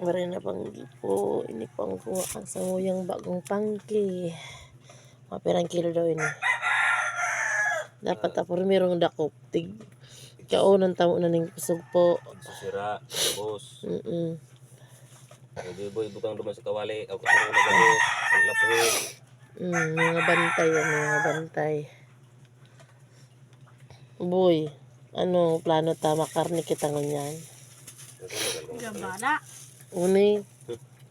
Marina panggi po. Ini po ang kuha ang sanguyang bagong pangki. Mapirang kilo daw ini. Dapat tapos merong dakop. Kaunang tamo na ning kusog po. Sisira, tapos. Mm. Boy, butang naman sa kawali. Ako sa mga nagano. Ang lapuin. Mga bantay yan, mga bantay. Boy, ano plano tama karne kita ngunyan? Gabana. Uni.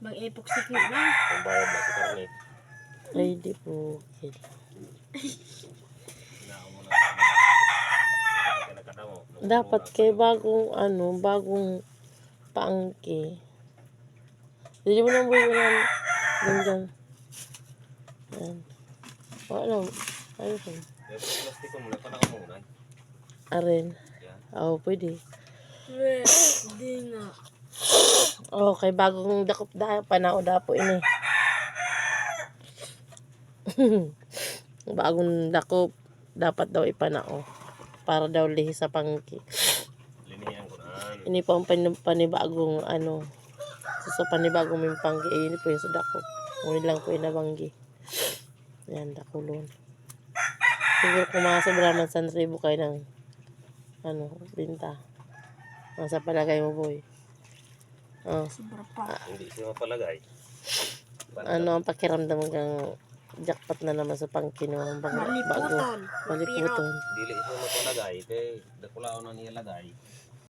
Mag-epoxy ko na. Ang bayad na sa karne. Ay, di po. Okay. Dapat kay bagong bagong paangki. Hindi mo lang buhay na ganyan. Yan. Wala. Ayun. Plastic mo lang, panaka muna. Aren. Oo, pwede. Hindi nga. Okay, bagong dakop panao dapo ini. Bagong dakop dapat daw ipanao para daw lihi sa pangki. Linihan ko na. Ini po ang panibagong sa panibagong may pangki. Ini po yung sa dakop. Ngunit lang po inabanggi. Yan, dakulon. Siguro kung mga sobraman sa ribo kayo ng binta. Ang sa palagay mo, boy. Sobra pa. Hindi siya mapalagay. Ano ang pakiramdam kang jackpot na naman sa pangkin ng bago? Maliputon. Maliputon. Dili siya mapalagay. Kaya dakulaon na niya lagay.